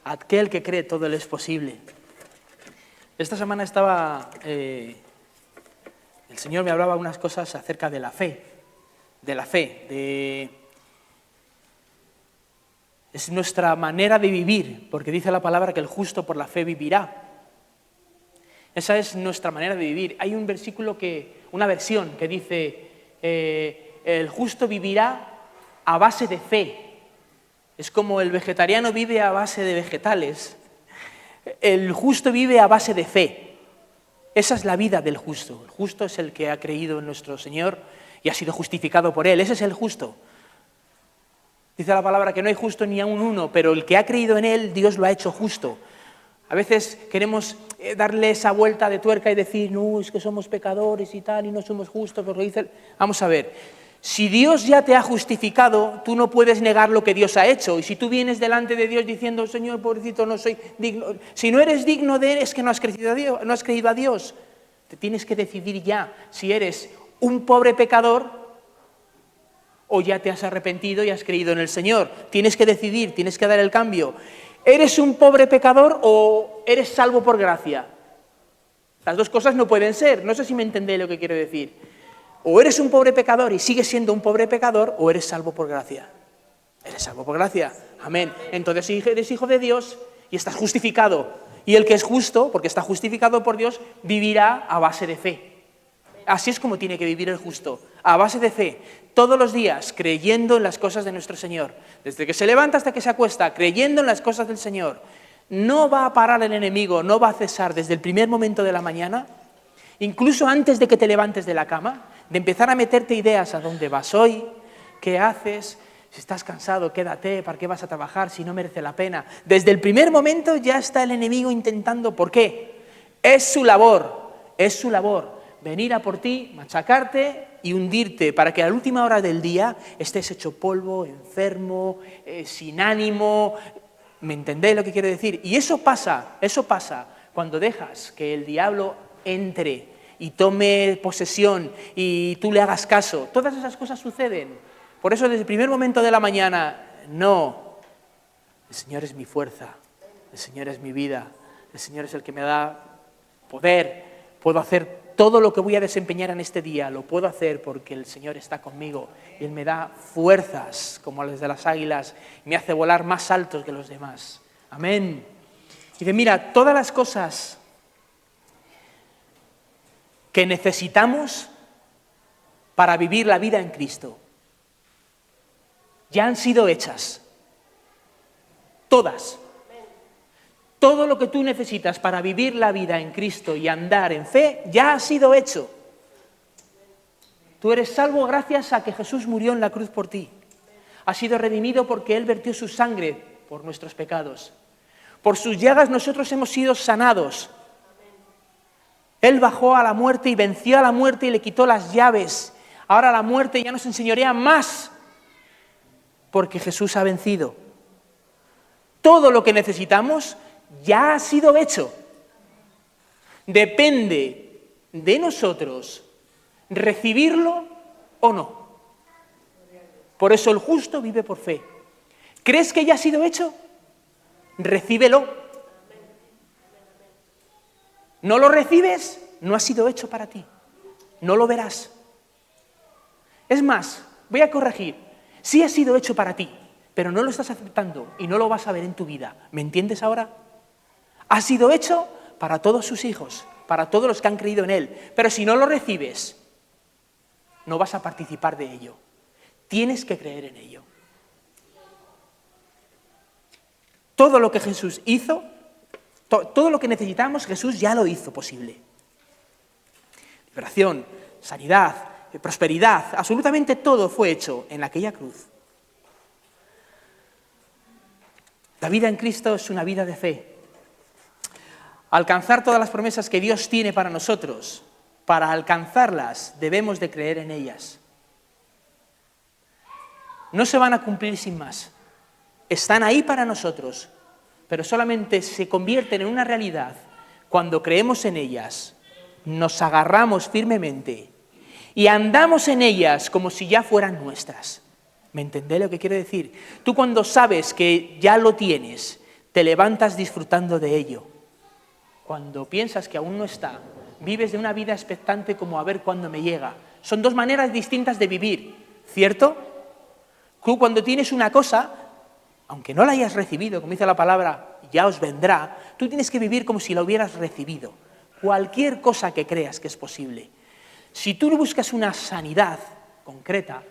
A aquel que cree todo le es posible. Esta semana el Señor me hablaba unas cosas acerca de la fe, es nuestra manera de vivir, porque dice la palabra que el justo por la fe vivirá. Esa es nuestra manera de vivir. Hay un versículo una versión que dice, el justo vivirá a base de fe. Es como el vegetariano vive a base de vegetales. El justo vive a base de fe. Esa es la vida del justo. El justo es el que ha creído en nuestro Señor y ha sido justificado por Él. Ese es el justo. Dice la palabra que no hay justo ni aun uno, pero el que ha creído en Él, Dios lo ha hecho justo. A veces queremos darle esa vuelta de tuerca y decir, no, es que somos pecadores y tal, y no somos justos. Vamos a ver, si Dios ya te ha justificado, tú no puedes negar lo que Dios ha hecho. Y si tú vienes delante de Dios diciendo, Señor, pobrecito, no soy digno. Si no eres digno de Él, es que no has creído a Dios. Te tienes que decidir ya si eres un pobre pecador o ya te has arrepentido y has creído en el Señor. Tienes que decidir, tienes que dar el cambio. ¿Eres un pobre pecador o eres salvo por gracia? Las dos cosas no pueden ser. No sé si me entendéis lo que quiero decir. O eres un pobre pecador y sigues siendo un pobre pecador, o eres salvo por gracia. Eres salvo por gracia. Amén. Entonces eres hijo de Dios y estás justificado. Y el que es justo, porque está justificado por Dios, vivirá a base de fe. Así es como tiene que vivir el justo, a base de fe, todos los días, creyendo en las cosas de nuestro Señor. Desde que se levanta hasta que se acuesta, creyendo en las cosas del Señor. No va a parar el enemigo, no va a cesar desde el primer momento de la mañana, incluso antes de que te levantes de la cama, de empezar a meterte ideas a dónde vas hoy, qué haces, si estás cansado, quédate, ¿para qué vas a trabajar si no merece la pena? Desde el primer momento ya está el enemigo intentando, ¿por qué? Es su labor, venir a por ti, machacarte y hundirte para que a la última hora del día estés hecho polvo, enfermo, sin ánimo. ¿Me entendéis lo que quiero decir? Y eso pasa cuando dejas que el diablo entre y tome posesión y tú le hagas caso. Todas esas cosas suceden. Por eso desde el primer momento de la mañana, no, el Señor es mi fuerza, el Señor es mi vida, el Señor es el que me da poder, puedo hacer todo lo que voy a desempeñar en este día, lo puedo hacer porque el Señor está conmigo y Él me da fuerzas como las de las águilas y me hace volar más altos que los demás. Amén. Y dice, mira, todas las cosas que necesitamos para vivir la vida en Cristo ya han sido hechas. Todas. Todo lo que tú necesitas para vivir la vida en Cristo y andar en fe ya ha sido hecho. Tú eres salvo gracias a que Jesús murió en la cruz por ti. Has sido redimido porque Él vertió su sangre por nuestros pecados. Por sus llagas nosotros hemos sido sanados. Él bajó a la muerte y venció a la muerte y le quitó las llaves. Ahora la muerte ya nos enseñorea más porque Jesús ha vencido. Todo lo que necesitamos ya ha sido hecho. Depende de nosotros recibirlo o no. Por eso el justo vive por fe. ¿Crees que ya ha sido hecho? Recíbelo. ¿No lo recibes? No ha sido hecho para ti. No lo verás. Es más, voy a corregir. Sí ha sido hecho para ti, pero no lo estás aceptando y no lo vas a ver en tu vida. ¿Me entiendes ahora? Ha sido hecho para todos sus hijos, para todos los que han creído en Él. Pero si no lo recibes, no vas a participar de ello. Tienes que creer en ello. Todo lo que Jesús hizo, todo lo que necesitamos, Jesús ya lo hizo posible. Liberación, sanidad, prosperidad, absolutamente todo fue hecho en aquella cruz. La vida en Cristo es una vida de fe. Alcanzar todas las promesas que Dios tiene para nosotros, para alcanzarlas debemos de creer en ellas. No se van a cumplir sin más. Están ahí para nosotros, pero solamente se convierten en una realidad cuando creemos en ellas, nos agarramos firmemente y andamos en ellas como si ya fueran nuestras. ¿Me entendéis lo que quiero decir? Tú cuando sabes que ya lo tienes, te levantas disfrutando de ello. Cuando piensas que aún no está, vives de una vida expectante como a ver cuándo me llega. Son dos maneras distintas de vivir, ¿cierto? Tú cuando tienes una cosa, aunque no la hayas recibido, como dice la palabra, ya os vendrá, tú tienes que vivir como si la hubieras recibido. Cualquier cosa que creas que es posible. Si tú buscas una sanidad concreta,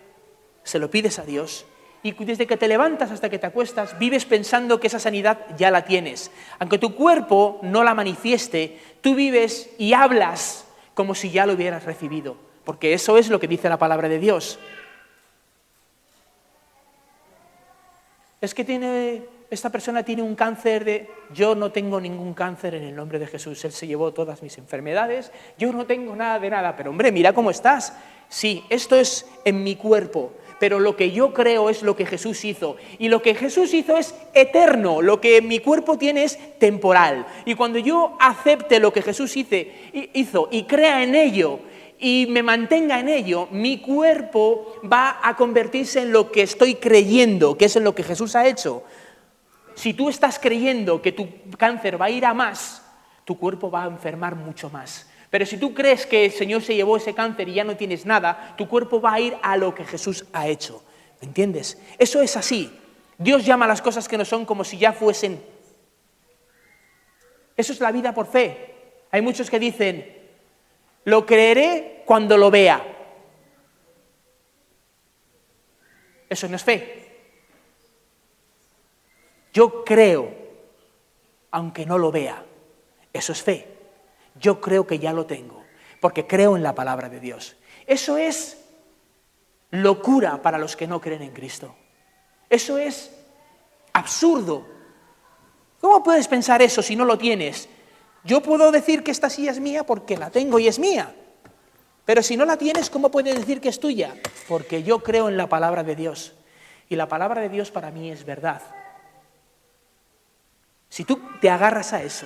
se lo pides a Dios, y desde que te levantas hasta que te acuestas, vives pensando que esa sanidad ya la tienes. Aunque tu cuerpo no la manifieste, tú vives y hablas como si ya lo hubieras recibido, porque eso es lo que dice la palabra de Dios. Es que esta persona tiene un cáncer de... Yo no tengo ningún cáncer en el nombre de Jesús, Él se llevó todas mis enfermedades, yo no tengo nada de nada, pero hombre, mira cómo estás. Sí, esto es en mi cuerpo, pero lo que yo creo es lo que Jesús hizo, y lo que Jesús hizo es eterno, lo que mi cuerpo tiene es temporal. Y cuando yo acepte lo que Jesús hizo y crea en ello, y me mantenga en ello, mi cuerpo va a convertirse en lo que estoy creyendo, que es en lo que Jesús ha hecho. Si tú estás creyendo que tu cáncer va a ir a más, tu cuerpo va a enfermar mucho más. Pero si tú crees que el Señor se llevó ese cáncer y ya no tienes nada, tu cuerpo va a ir a lo que Jesús ha hecho. ¿Me entiendes? Eso es así. Dios llama a las cosas que no son como si ya fuesen. Eso es la vida por fe. Hay muchos que dicen, lo creeré cuando lo vea. Eso no es fe. Yo creo, aunque no lo vea. Eso es fe. Yo creo que ya lo tengo, porque creo en la palabra de Dios. Eso es locura para los que no creen en Cristo. Eso es absurdo. ¿Cómo puedes pensar eso si no lo tienes? Yo puedo decir que esta silla es mía porque la tengo y es mía. Pero si no la tienes, ¿cómo puedes decir que es tuya? Porque yo creo en la palabra de Dios. Y la palabra de Dios para mí es verdad. Si tú te agarras a eso,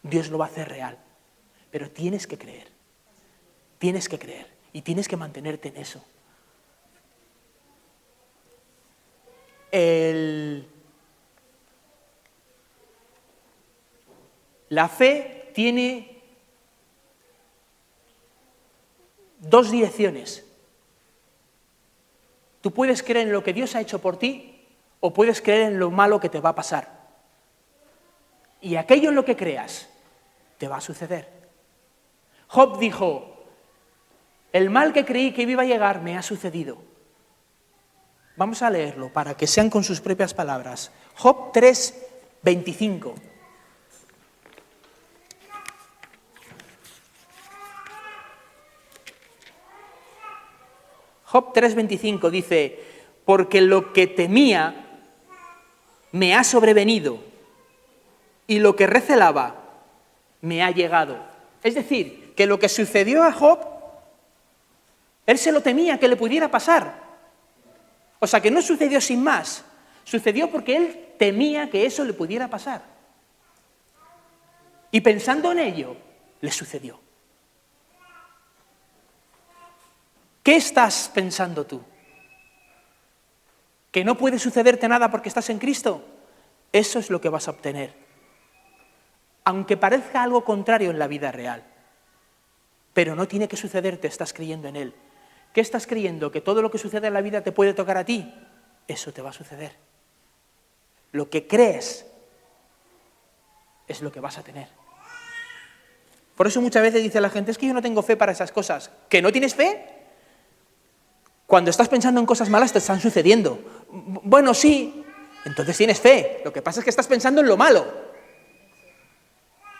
Dios lo va a hacer real. Pero tienes que creer. Tienes que creer. Y tienes que mantenerte en eso. La fe tiene dos direcciones. Tú puedes creer en lo que Dios ha hecho por ti o puedes creer en lo malo que te va a pasar. Y aquello en lo que creas te va a suceder. Job dijo, el mal que creí que iba a llegar me ha sucedido. Vamos a leerlo para que sean con sus propias palabras. Job 3:25. Job 3:25 dice, porque lo que temía me ha sobrevenido y lo que recelaba me ha llegado. Es decir, que lo que sucedió a Job, él se lo temía que le pudiera pasar. O sea, que no sucedió sin más. Sucedió porque él temía que eso le pudiera pasar. Y pensando en ello, le sucedió. ¿Qué estás pensando tú? ¿Que no puede sucederte nada porque estás en Cristo? Eso es lo que vas a obtener. Aunque parezca algo contrario en la vida real. Pero no tiene que sucederte, estás creyendo en Él. ¿Qué estás creyendo? ¿Que todo lo que sucede en la vida te puede tocar a ti? Eso te va a suceder. Lo que crees es lo que vas a tener. Por eso muchas veces dice la gente, es que yo no tengo fe para esas cosas. ¿Que no tienes fe? Cuando estás pensando en cosas malas te están sucediendo. Bueno, sí, entonces tienes fe. Lo que pasa es que estás pensando en lo malo.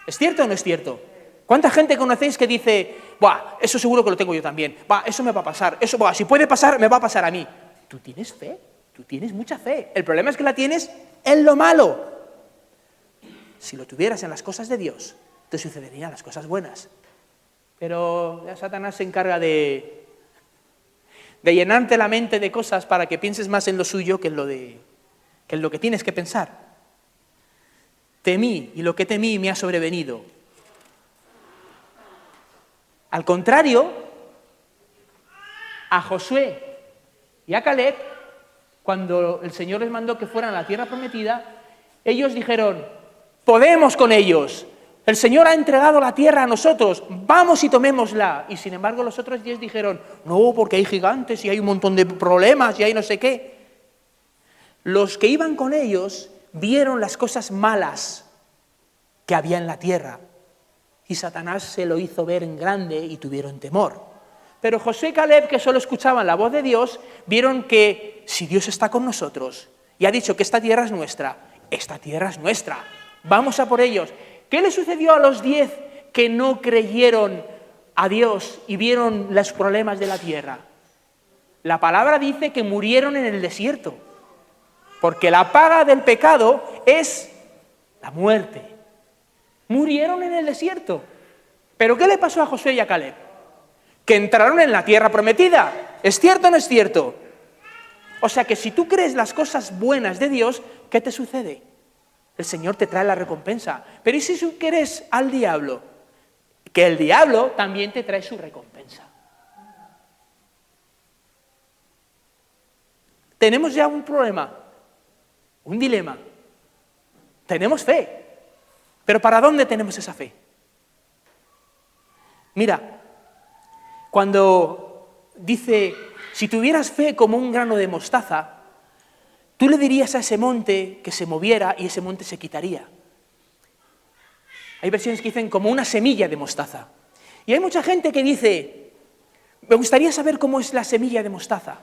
¿Es cierto o no es cierto? ¿Cuánta gente conocéis que dice, buah, eso seguro que lo tengo yo también, buah, eso me va a pasar, eso, buah, si puede pasar, me va a pasar a mí? Tú tienes fe, tú tienes mucha fe. El problema es que la tienes en lo malo. Si lo tuvieras en las cosas de Dios, te sucederían las cosas buenas. Pero ya Satanás se encarga de llenarte la mente de cosas para que pienses más en lo suyo que en lo que tienes que pensar. Temí, y lo que temí me ha sobrevenido. Al contrario, a Josué y a Caleb, cuando el Señor les mandó que fueran a la tierra prometida, Ellos dijeron, podemos con ellos. El Señor ha entregado la tierra a nosotros, vamos y tomémosla. Y sin embargo los otros 10 dijeron, no, porque hay gigantes y hay un montón de problemas y hay no sé qué. Los que iban con ellos vieron las cosas malas que había en la tierra. Y Satanás se lo hizo ver en grande y tuvieron temor. Pero Josué y Caleb, que solo escuchaban la voz de Dios, vieron que si Dios está con nosotros y ha dicho que esta tierra es nuestra, vamos a por ellos. ¿Qué le sucedió a los 10 que no creyeron a Dios y vieron los problemas de la tierra? La palabra dice que murieron en el desierto, porque la paga del pecado es la muerte. Murieron en el desierto. ¿Pero qué le pasó a Josué y a Caleb? Que entraron en la tierra prometida. ¿Es cierto o no es cierto? O sea que si tú crees las cosas buenas de Dios, ¿qué te sucede? El Señor te trae la recompensa. Pero ¿y si tú crees al diablo? Que el diablo también te trae su recompensa. Tenemos ya un problema, un dilema. Tenemos fe, pero ¿para dónde tenemos esa fe? Mira, cuando dice, si tuvieras fe como un grano de mostaza, tú le dirías a ese monte que se moviera y ese monte se quitaría. Hay versiones que dicen como una semilla de mostaza. Y hay mucha gente que dice, me gustaría saber cómo es la semilla de mostaza.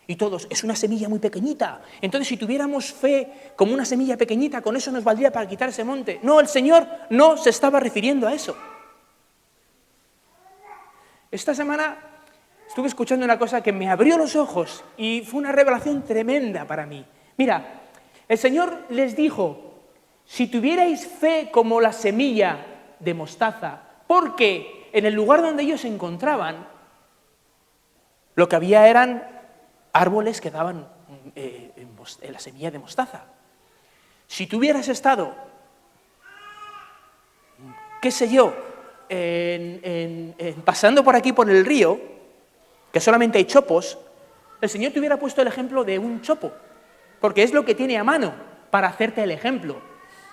Y todos, es una semilla muy pequeñita. Entonces, si tuviéramos fe como una semilla pequeñita, con eso nos valdría para quitar ese monte. No, el Señor no se estaba refiriendo a eso. Esta semana estuve escuchando una cosa que me abrió los ojos y fue una revelación tremenda para mí. Mira, el Señor les dijo, si tuvierais fe como la semilla de mostaza, porque en el lugar donde ellos se encontraban, lo que había eran árboles que daban en la semilla de mostaza. Si tú hubieras estado, qué sé yo, pasando por aquí por el río, que solamente hay chopos, el Señor te hubiera puesto el ejemplo de un chopo, porque es lo que tiene a mano para hacerte el ejemplo.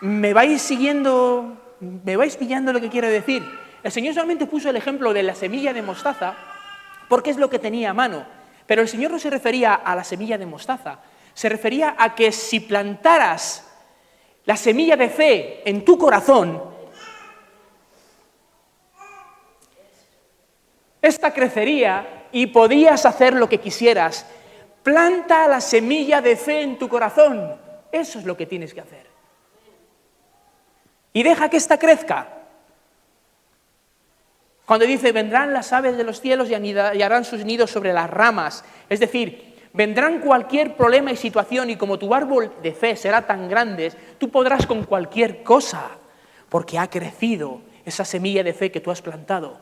¿Me vais siguiendo? ¿Me vais pillando lo que quiero decir? El Señor solamente puso el ejemplo de la semilla de mostaza porque es lo que tenía a mano. Pero el Señor no se refería a la semilla de mostaza, se refería a que si plantaras la semilla de fe en tu corazón, esta crecería y podías hacer lo que quisieras. Planta la semilla de fe en tu corazón. Eso es lo que tienes que hacer. Y deja que ésta crezca. Cuando dice, vendrán las aves de los cielos y harán sus nidos sobre las ramas. Es decir, vendrán cualquier problema y situación y como tu árbol de fe será tan grande, tú podrás con cualquier cosa, porque ha crecido esa semilla de fe que tú has plantado.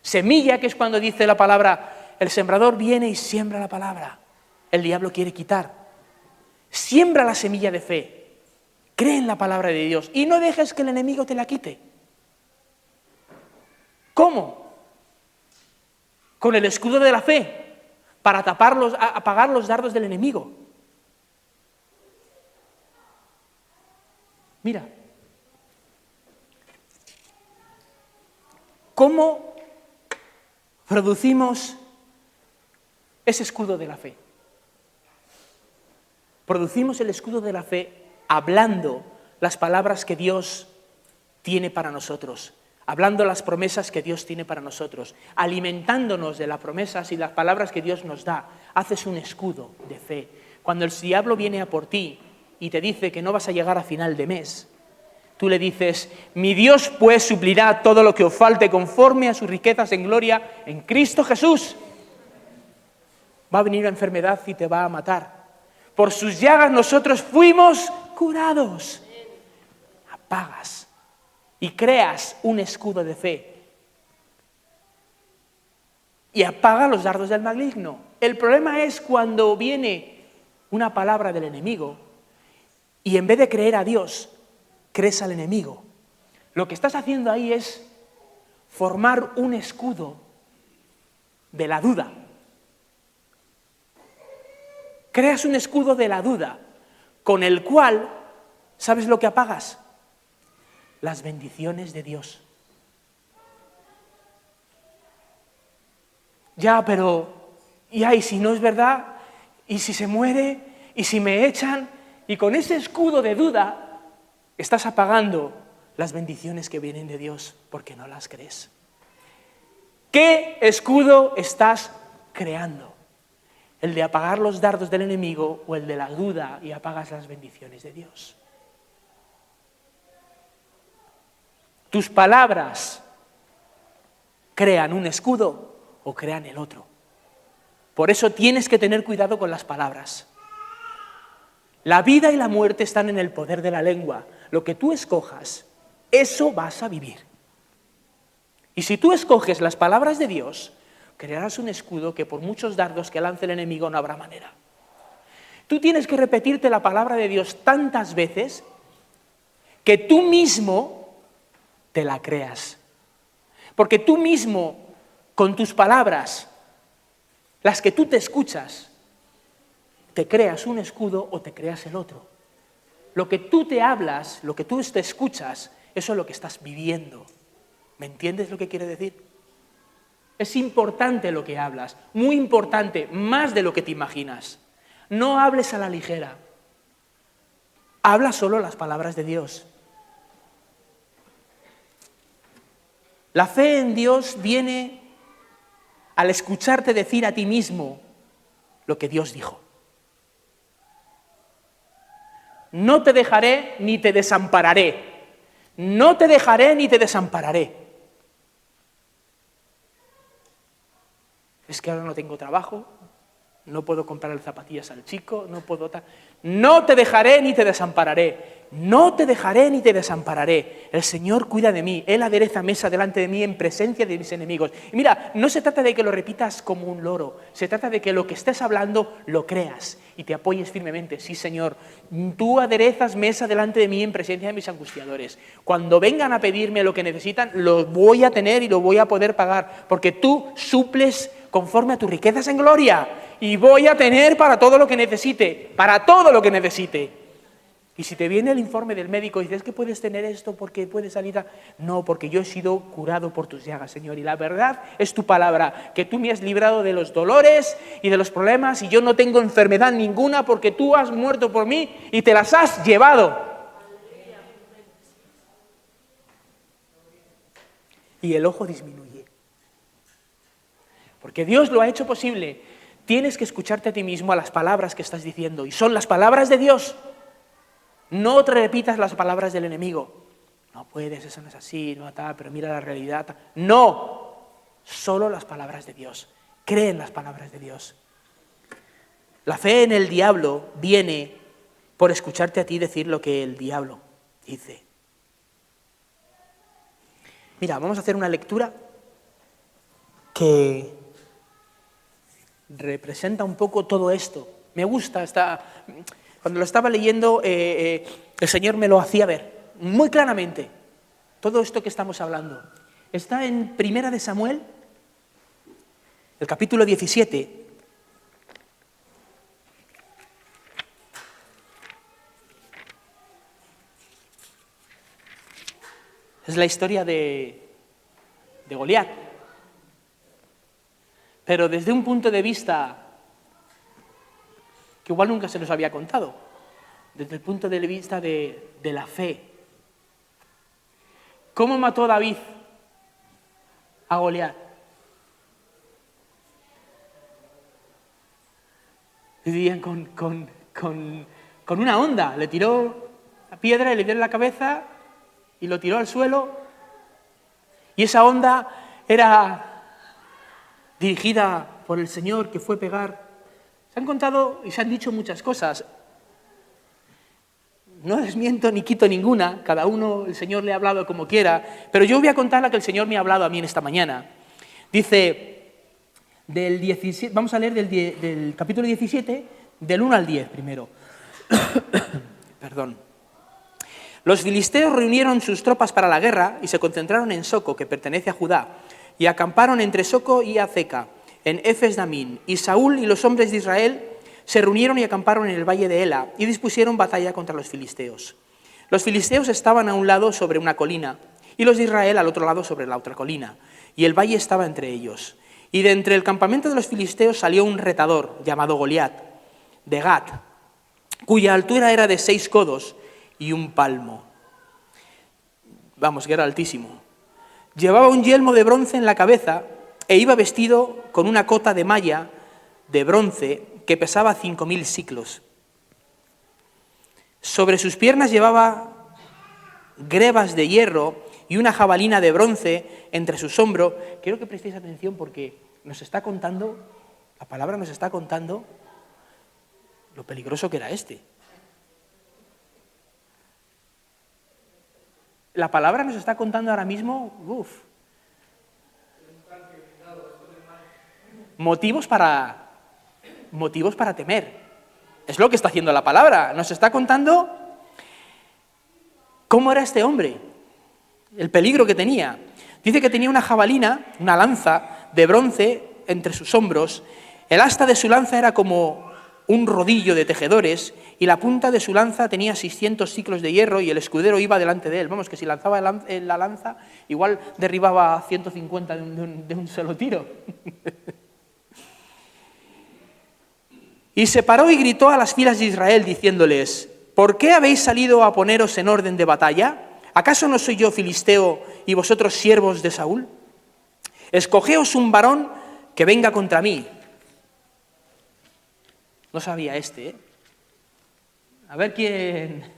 Semilla que es cuando dice la palabra, el sembrador viene y siembra la palabra. El diablo quiere quitar. Siembra la semilla de fe. Cree en la palabra de Dios y no dejes que el enemigo te la quite. ¿Cómo? Con el escudo de la fe, para apagar los dardos del enemigo. Mira, ¿cómo producimos ese escudo de la fe? Producimos el escudo de la fe hablando las palabras que Dios tiene para nosotros, hablando las promesas que Dios tiene para nosotros, alimentándonos de las promesas y las palabras que Dios nos da. Haces un escudo de fe. Cuando el diablo viene a por ti y te dice que no vas a llegar a final de mes, tú le dices, mi Dios pues suplirá todo lo que os falte conforme a sus riquezas en gloria en Cristo Jesús. Va a venir la enfermedad y te va a matar. Por sus llagas nosotros fuimos curados. Apagas y creas un escudo de fe. Y apaga los dardos del maligno. El problema es cuando viene una palabra del enemigo y en vez de creer a Dios, crees al enemigo. Lo que estás haciendo ahí es formar un escudo de la duda. Creas un escudo de la duda, con el cual ¿Sabes lo que apagas? Las bendiciones de Dios. Ya, pero, ¿y si no es verdad? ¿Y si se muere? ¿Y si me echan? Y con ese escudo de duda estás apagando las bendiciones que vienen de Dios porque no las crees. ¿Qué escudo estás creando? ¿El de apagar los dardos del enemigo o el de la duda y apagas las bendiciones de Dios? ¿Tus palabras crean un escudo o crean el otro? Por eso tienes que tener cuidado con las palabras. La vida y la muerte están en el poder de la lengua. Lo que tú escojas, eso vas a vivir. Y si tú escoges las palabras de Dios, crearás un escudo que por muchos dardos que lance el enemigo no habrá manera. Tú tienes que repetirte la palabra de Dios tantas veces que tú mismo te la creas. Porque tú mismo, con tus palabras, las que tú te escuchas, te creas un escudo o te creas el otro. Lo que tú te hablas, lo que tú te escuchas, eso es lo que estás viviendo. ¿Me entiendes lo que quiere decir? Es importante lo que hablas, muy importante, más de lo que te imaginas. No hables a la ligera. Habla solo las palabras de Dios. La fe en Dios viene al escucharte decir a ti mismo lo que Dios dijo. No te dejaré ni te desampararé. No te dejaré ni te desampararé. Es que ahora no tengo trabajo, no puedo comprarle zapatillas al chico, no puedo... No te dejaré ni te desampararé. No te dejaré ni te desampararé. El Señor cuida de mí. Él adereza mesa delante de mí en presencia de mis enemigos. Y mira, no se trata de que lo repitas como un loro. Se trata de que lo que estés hablando lo creas y te apoyes firmemente. Sí, Señor, tú aderezas mesa delante de mí en presencia de mis angustiadores. Cuando vengan a pedirme lo que necesitan, lo voy a tener y lo voy a poder pagar. Porque tú suples conforme a tus riquezas en gloria. Y voy a tener para todo lo que necesite. Para todo lo que necesite. Y si te viene el informe del médico y dices que puedes tener esto porque puedes salir a... No, porque yo he sido curado por tus llagas, Señor. Y la verdad es tu palabra, que tú me has librado de los dolores y de los problemas y yo no tengo enfermedad ninguna porque tú has muerto por mí y te las has llevado. Y el ojo disminuye. Porque Dios lo ha hecho posible. Tienes que escucharte a ti mismo a las palabras que estás diciendo. Y son las palabras de Dios. No te repitas las palabras del enemigo. No puedes, eso no es así, no tal, pero mira la realidad. No, solo las palabras de Dios. Cree en las palabras de Dios. La fe en el diablo viene por escucharte a ti decir lo que el diablo dice. Mira, vamos a hacer una lectura que representa un poco todo esto. Me gusta cuando lo estaba leyendo, el Señor me lo hacía ver muy claramente. Todo esto que estamos hablando. Está en Primera de Samuel, el capítulo 17. Es la historia de Goliat. Pero desde un punto de vista que igual nunca se nos había contado, desde el punto de vista de la fe. ¿Cómo mató David a Goliat? Dirían con una honda. Le tiró la piedra y le dio en la cabeza y lo tiró al suelo. Y esa honda era dirigida por el Señor que fue pegar. Se han contado y se han dicho muchas cosas. No desmiento ni quito ninguna, cada uno, el Señor le ha hablado como quiera, pero yo voy a contar la que el Señor me ha hablado a mí en esta mañana. Dice, vamos a leer del capítulo 17, del 1 al 10 primero. Perdón. Los filisteos reunieron sus tropas para la guerra y se concentraron en Soco, que pertenece a Judá, y acamparon entre Soco y Azeca, en Efes Damín, y Saúl y los hombres de Israel se reunieron y acamparon en el valle de Ela y dispusieron batalla contra los filisteos. Los filisteos estaban a un lado sobre una colina y los de Israel al otro lado sobre la otra colina, y el valle estaba entre ellos. Y de entre el campamento de los filisteos salió un retador llamado Goliat, de Gat, cuya altura era de 6 codos y un palmo. Vamos, que era altísimo. Llevaba un yelmo de bronce en la cabeza e iba vestido con una cota de malla de bronce que pesaba 5000 siclos. Sobre sus piernas llevaba grebas de hierro y una jabalina de bronce entre sus hombros. Quiero que prestéis atención porque nos está contando, la palabra nos está contando lo peligroso que era este. La palabra nos está contando ahora mismo, motivos para temer. Es lo que está haciendo la palabra. Nos está contando cómo era este hombre, el peligro que tenía. Dice que tenía una jabalina, una lanza de bronce entre sus hombros. El asta de su lanza era como un rodillo de tejedores y la punta de su lanza tenía 600 siclos de hierro y el escudero iba delante de él. Vamos, que si lanzaba la lanza, igual derribaba a 150 de un solo tiro. Y se paró y gritó a las filas de Israel diciéndoles: ¿por qué habéis salido a poneros en orden de batalla? ¿Acaso no soy yo filisteo y vosotros siervos de Saúl? Escogeos un varón que venga contra mí. No sabía este, ¿eh? A ver quién.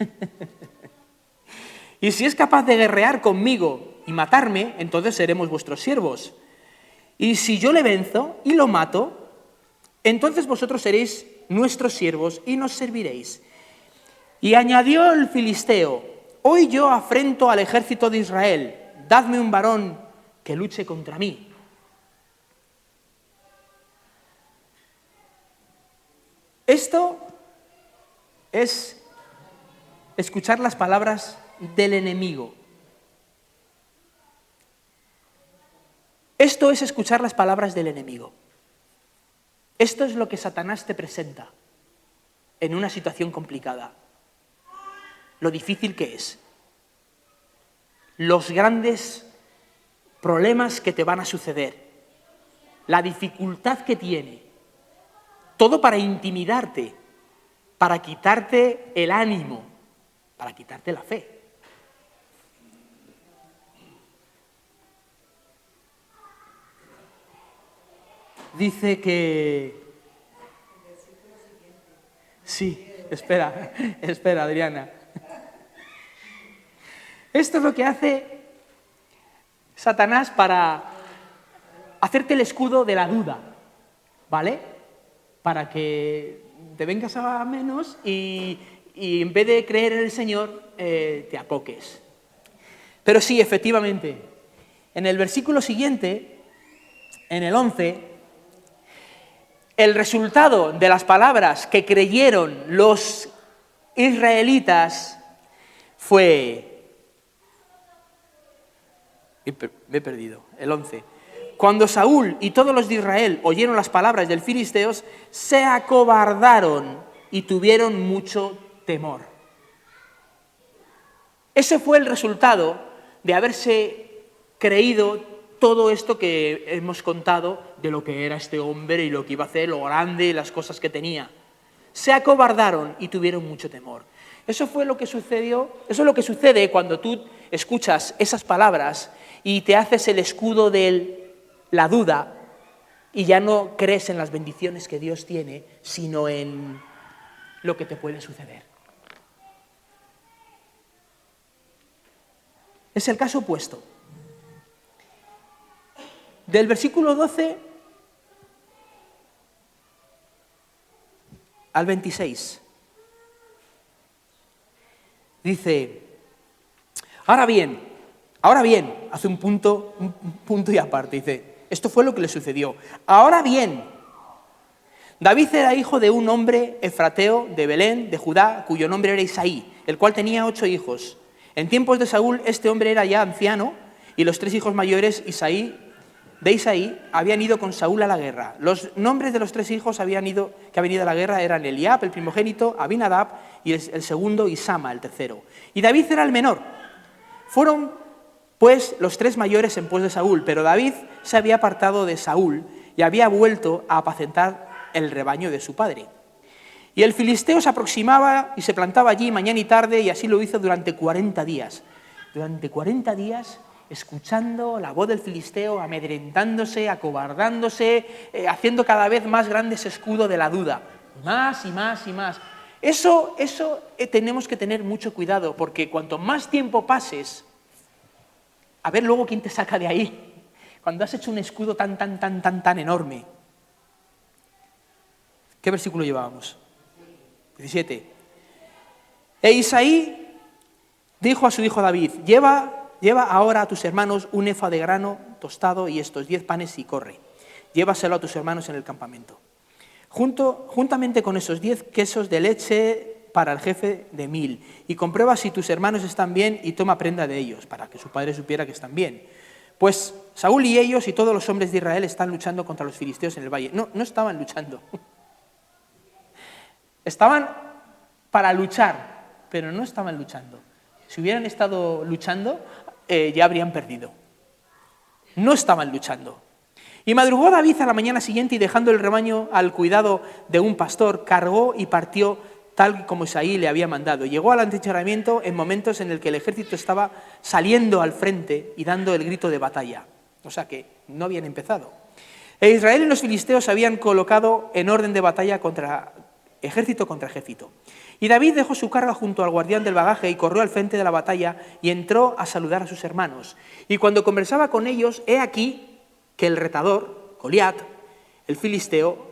Y si es capaz de guerrear conmigo y matarme, entonces seremos vuestros siervos. Y si yo le venzo y lo mato, entonces vosotros seréis nuestros siervos y nos serviréis. Y añadió el filisteo: hoy yo afrento al ejército de Israel, dadme un varón que luche contra mí. Esto es escuchar las palabras del enemigo. Esto es escuchar las palabras del enemigo. Esto es lo que Satanás te presenta en una situación complicada. Lo difícil que es. Los grandes problemas que te van a suceder. La dificultad que tiene. Todo para intimidarte, para quitarte el ánimo, para quitarte la fe. Dice que... Sí, espera, Adriana. Esto es lo que hace Satanás para hacerte el escudo de la duda, ¿vale? Para que te vengas a menos y en vez de creer en el Señor, te apoques. Pero sí, efectivamente, en el versículo siguiente, en el 11, el resultado de las palabras que creyeron los israelitas fue... Me he perdido, el 11. Cuando Saúl y todos los de Israel oyeron las palabras del filisteos, se acobardaron y tuvieron mucho temor. Ese fue el resultado de haberse creído todo esto que hemos contado de lo que era este hombre y lo que iba a hacer, lo grande y las cosas que tenía. Se acobardaron y tuvieron mucho temor. Eso fue lo que sucedió, eso es lo que sucede cuando tú escuchas esas palabras y te haces el escudo de la duda y ya no crees en las bendiciones que Dios tiene, sino en lo que te puede suceder. Es el caso opuesto. Del versículo 12 al 26. Dice, ahora bien, hace un punto y aparte, dice, esto fue lo que le sucedió. Ahora bien, David era hijo de un hombre efrateo de Belén, de Judá, cuyo nombre era Isaí, el cual tenía 8 hijos. En tiempos de Saúl, este hombre era ya anciano, y los 3 hijos mayores, Isaí, de Isaí habían ido con Saúl a la guerra. Los nombres de los 3 hijos que habían ido a la guerra eran Eliab, el primogénito, Abinadab, y el segundo, Isama, el tercero. Y David era el menor. Fueron, pues, los 3 mayores en pos de Saúl, pero David se había apartado de Saúl y había vuelto a apacentar el rebaño de su padre. Y el filisteo se aproximaba y se plantaba allí mañana y tarde, y así lo hizo durante 40 días. Durante 40 días, escuchando la voz del filisteo, amedrentándose, acobardándose, haciendo cada vez más grande ese escudo de la duda. Más y más y más. Eso tenemos que tener mucho cuidado, porque cuanto más tiempo pases, a ver luego quién te saca de ahí, cuando has hecho un escudo tan enorme. ¿Qué versículo llevábamos? 17. E Isaí dijo a su hijo David, lleva ahora a tus hermanos un efa de grano tostado y estos 10 panes y corre. Llévaselo a tus hermanos en el campamento. Juntamente con esos 10 quesos de leche para el jefe de 1000. Y comprueba si tus hermanos están bien y toma prenda de ellos, para que su padre supiera que están bien. Pues Saúl y ellos y todos los hombres de Israel están luchando contra los filisteos en el valle. No estaban luchando. Estaban para luchar, pero no estaban luchando. Si hubieran estado luchando, ya habrían perdido. No estaban luchando. Y madrugó David a la mañana siguiente y dejando el rebaño al cuidado de un pastor, cargó y partió tal como Isaí le había mandado. Llegó al atrincheramiento en momentos en el que el ejército estaba saliendo al frente y dando el grito de batalla. O sea que no habían empezado. E Israel y los filisteos se habían colocado en orden de batalla ejército contra ejército. Y David dejó su carga junto al guardián del bagaje y corrió al frente de la batalla y entró a saludar a sus hermanos. Y cuando conversaba con ellos, he aquí que el retador, Goliat, el filisteo,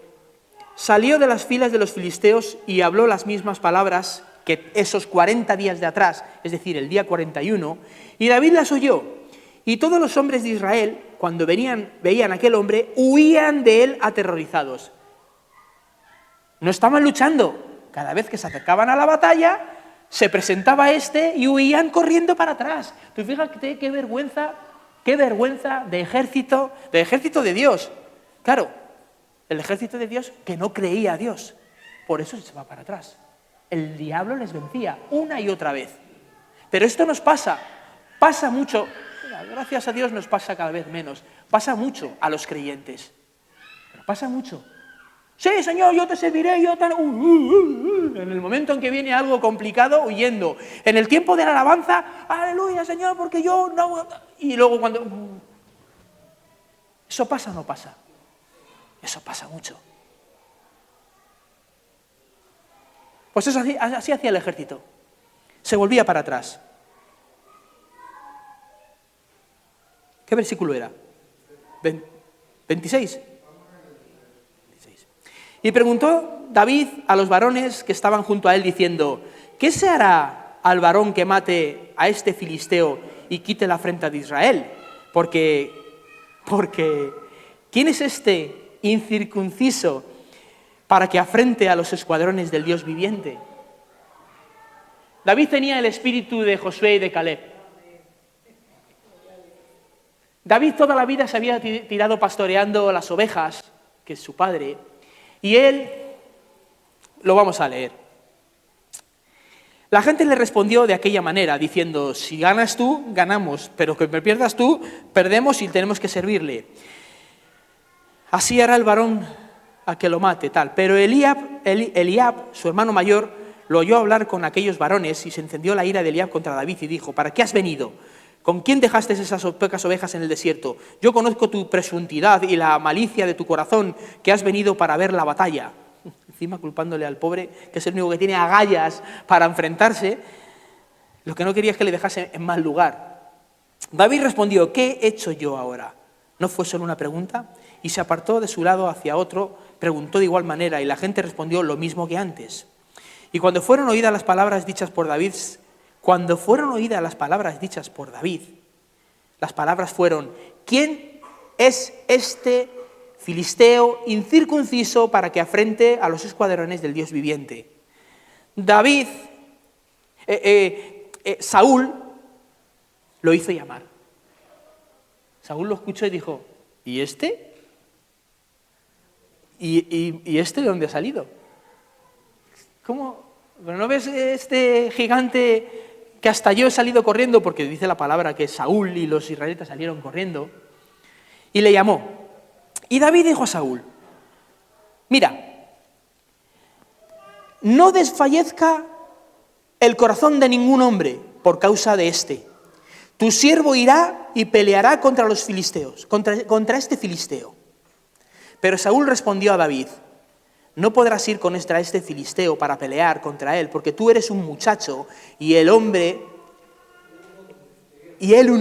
salió de las filas de los filisteos y habló las mismas palabras que esos 40 días de atrás, es decir, el día 41, y David las oyó. Y todos los hombres de Israel, cuando veían a aquel hombre, huían de él aterrorizados. No estaban luchando. Cada vez que se acercaban a la batalla, se presentaba y huían corriendo para atrás. Tú fíjate qué vergüenza de ejército de Dios. Claro, el ejército de Dios que no creía a Dios. Por eso se va para atrás. El diablo les vencía una y otra vez. Pero esto nos pasa mucho. Gracias a Dios nos pasa cada vez menos. Pasa mucho a los creyentes. Pero pasa mucho. Sí, Señor, yo te serviré, En el momento en que viene algo complicado, huyendo. En el tiempo de la alabanza, aleluya, Señor, porque yo no... Y luego cuando... ¿Eso pasa o no pasa? Eso pasa mucho. Pues eso así hacía el ejército. Se volvía para atrás. ¿Qué versículo era? 26. Y preguntó David a los varones que estaban junto a él diciendo, ¿qué se hará al varón que mate a este filisteo y quite la afrenta de Israel? Porque ¿quién es este incircunciso para que afrente a los escuadrones del Dios viviente? David tenía el espíritu de Josué y de Caleb. David toda la vida se había tirado pastoreando las ovejas, que es su padre, y él, lo vamos a leer. La gente le respondió de aquella manera, diciendo, si ganas tú, ganamos, pero que me pierdas tú, perdemos y tenemos que servirle. Así hará el varón a que lo mate, tal. Pero Eliab, su hermano mayor, lo oyó hablar con aquellos varones y se encendió la ira de Eliab contra David y dijo, ¿para qué has venido? ¿Con quién dejaste esas pocas ovejas en el desierto? Yo conozco tu presuntidad y la malicia de tu corazón, que has venido para ver la batalla. Encima culpándole al pobre, que es el único que tiene agallas para enfrentarse. Lo que no quería es que le dejase en mal lugar. David respondió, ¿qué he hecho yo ahora? ¿No fue solo una pregunta? Y se apartó de su lado hacia otro, preguntó de igual manera, y la gente respondió lo mismo que antes. Y cuando fueron oídas las palabras dichas por David, las palabras fueron, ¿quién es este filisteo incircunciso para que afrente a los escuadrones del Dios viviente? Saúl lo hizo llamar. Saúl lo escuchó y dijo, ¿y este? ¿Y este de dónde ha salido? ¿Cómo? ¿Pero no ves este gigante que hasta yo he salido corriendo? Porque dice la palabra que Saúl y los israelitas salieron corriendo. Y le llamó. Y David dijo a Saúl, mira, no desfallezca el corazón de ningún hombre por causa de este. Tu siervo irá y peleará contra los filisteos, contra este filisteo. Pero Saúl respondió a David, no podrás ir contra este filisteo para pelear contra él, porque tú eres un muchacho y él un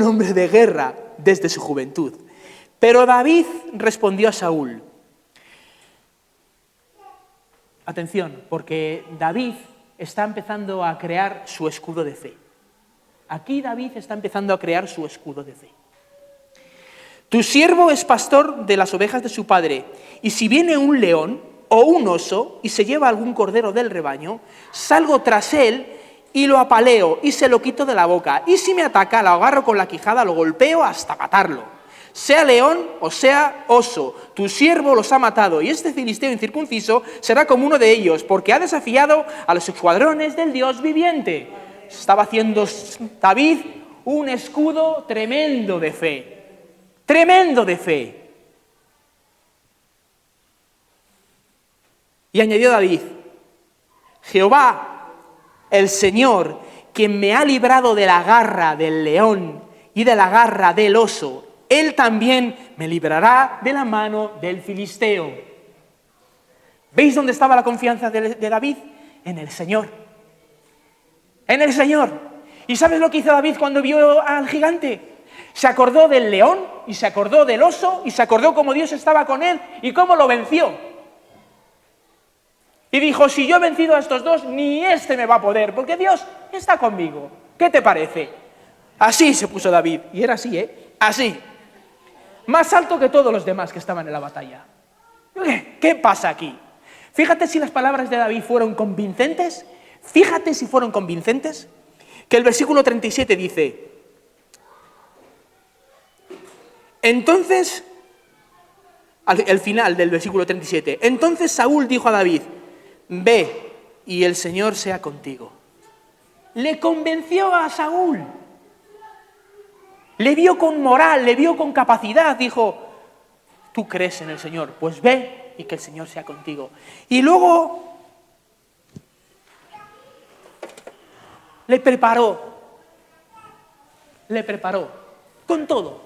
hombre de guerra desde su juventud. Pero David respondió a Saúl, atención, porque David está empezando a crear su escudo de fe. Aquí David está empezando a crear su escudo de fe. Tu siervo es pastor de las ovejas de su padre, y si viene un león o un oso y se lleva algún cordero del rebaño, salgo tras él y lo apaleo y se lo quito de la boca. Y si me ataca, lo agarro con la quijada, lo golpeo hasta matarlo. Sea león o sea oso, tu siervo los ha matado, y este filisteo incircunciso será como uno de ellos, porque ha desafiado a los escuadrones del Dios viviente. Estaba haciendo David un escudo tremendo de fe. Tremendo de fe. Y añadió David, Jehová, el Señor, quien me ha librado de la garra del león y de la garra del oso, Él también me librará de la mano del filisteo. ¿Veis dónde estaba la confianza de David? En el Señor. En el Señor. ¿Y sabes lo que hizo David cuando vio al gigante? Se acordó del león y se acordó del oso y se acordó cómo Dios estaba con él y cómo lo venció. Y dijo, si yo he vencido a estos dos, ni este me va a poder, porque Dios está conmigo. ¿Qué te parece? Así se puso David. Y era así, así. Más alto que todos los demás que estaban en la batalla. ¿Qué pasa aquí? Fíjate si las palabras de David fueron convincentes. Fíjate si fueron convincentes. Que el versículo 37 dice, entonces, al final del versículo 37, entonces Saúl dijo a David, ve y el Señor sea contigo. Le convenció a Saúl. Le vio con moral, le vio con capacidad. Dijo, tú crees en el Señor, pues ve y que el Señor sea contigo. Y luego le preparó con todo.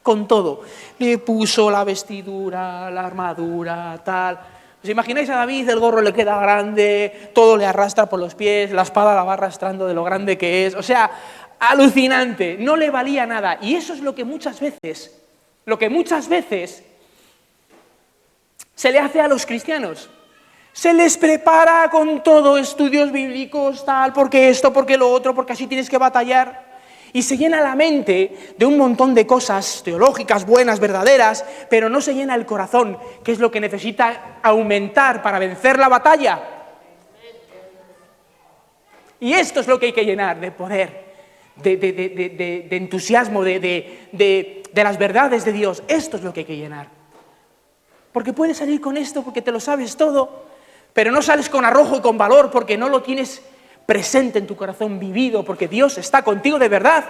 Con todo. Le puso la vestidura, la armadura, tal. ¿Os imagináis a David? El gorro le queda grande, todo le arrastra por los pies, la espada la va arrastrando de lo grande que es. O sea, alucinante, no le valía nada. Y eso es lo que muchas veces se le hace a los cristianos. Se les prepara con todo, estudios bíblicos, tal, porque esto, porque lo otro, porque así tienes que batallar. Y se llena la mente de un montón de cosas teológicas, buenas, verdaderas, pero no se llena el corazón, que es lo que necesita aumentar para vencer la batalla. Y esto es lo que hay que llenar de poder, de entusiasmo, de las verdades de Dios. Esto es lo que hay que llenar. Porque puedes salir con esto porque te lo sabes todo, pero no sales con arrojo y con valor porque no lo tienes presente en tu corazón, vivido, porque Dios está contigo de verdad.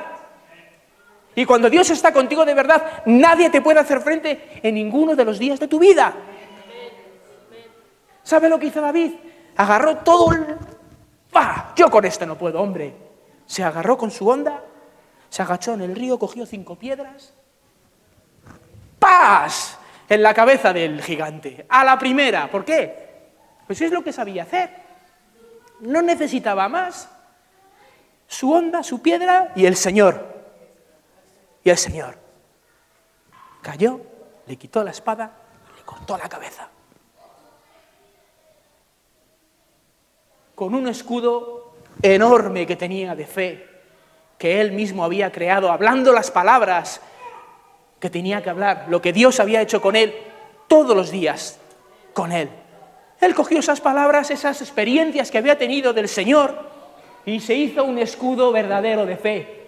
Y cuando Dios está contigo de verdad, nadie te puede hacer frente en ninguno de los días de tu vida. ¿Sabe lo que hizo David? Agarró todo el... ¡Bah! Yo con esto no puedo, hombre. Se agarró con su honda, se agachó en el río, cogió 5 piedras. ¡Paz! En la cabeza del gigante. A la primera. ¿Por qué? Pues es lo que sabía hacer. No necesitaba más. Su honda, su piedra y el Señor. Y el Señor cayó, le quitó la espada y le cortó la cabeza. Con un escudo enorme que tenía de fe, que él mismo había creado, hablando las palabras que tenía que hablar, lo que Dios había hecho con él todos los días, con él. Él cogió esas palabras, esas experiencias que había tenido del Señor y se hizo un escudo verdadero de fe.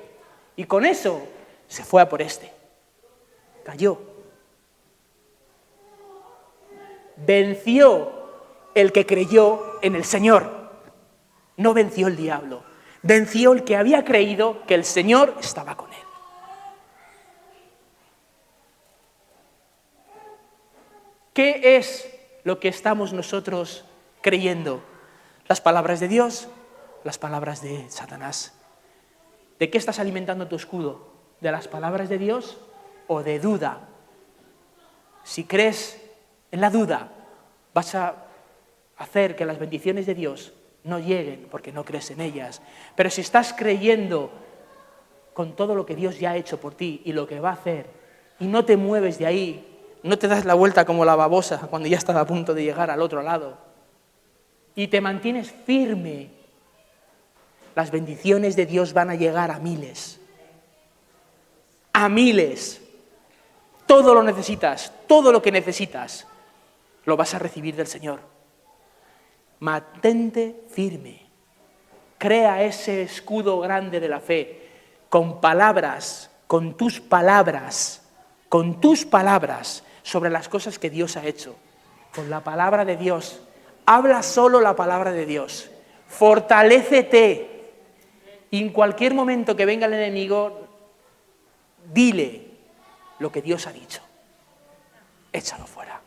Y con eso se fue a por este. Cayó Venció el que creyó en el Señor. No venció el diablo. Venció el que había creído que el Señor estaba con él. ¿Qué es lo que estamos nosotros creyendo? ¿Las palabras de Dios? ¿Las palabras de Satanás? ¿De qué estás alimentando tu escudo? ¿De las palabras de Dios o de duda? Si crees en la duda, vas a hacer que las bendiciones de Dios no lleguen porque no crees en ellas. Pero si estás creyendo con todo lo que Dios ya ha hecho por ti y lo que va a hacer, y no te mueves de ahí, no te das la vuelta como la babosa cuando ya estás a punto de llegar al otro lado, y te mantienes firme, las bendiciones de Dios van a llegar a miles. A miles. Todo lo necesitas, todo lo que necesitas, lo vas a recibir del Señor. Mantente firme. Crea ese escudo grande de la fe con palabras, con tus palabras sobre las cosas que Dios ha hecho. Con la palabra de Dios. Habla solo la palabra de Dios. Fortalécete. Y en cualquier momento que venga el enemigo, dile lo que Dios ha dicho. Échalo fuera.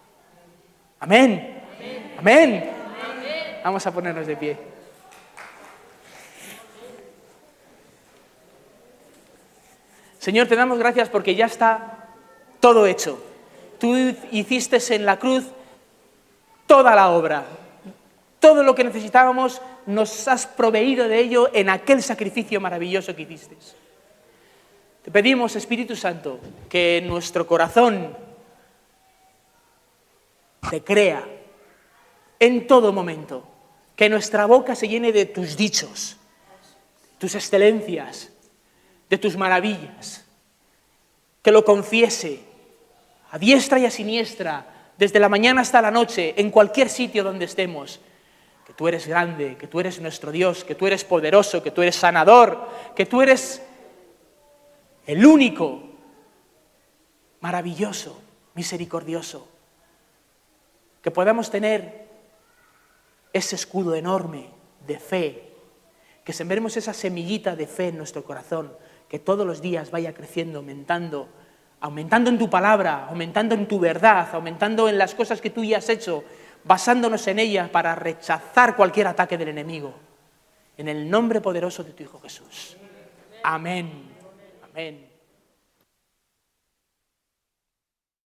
Amén. Amén. Amén. Vamos a ponernos de pie. Señor, te damos gracias porque ya está todo hecho. Tú hiciste en la cruz toda la obra. Todo lo que necesitábamos nos has proveído de ello en aquel sacrificio maravilloso que hiciste. Te pedimos, Espíritu Santo, que nuestro corazón te crea en todo momento, que nuestra boca se llene de tus dichos, tus excelencias, de tus maravillas, que lo confiese a diestra y a siniestra, desde la mañana hasta la noche, en cualquier sitio donde estemos, que tú eres grande, que tú eres nuestro Dios, que tú eres poderoso, que tú eres sanador, que tú eres el único, maravilloso, misericordioso. Que podamos tener ese escudo enorme de fe, que sembremos esa semillita de fe en nuestro corazón, que todos los días vaya creciendo, aumentando en tu palabra, aumentando en tu verdad, aumentando en las cosas que tú ya has hecho, basándonos en ellas para rechazar cualquier ataque del enemigo. En el nombre poderoso de tu Hijo Jesús. Amén. Amén.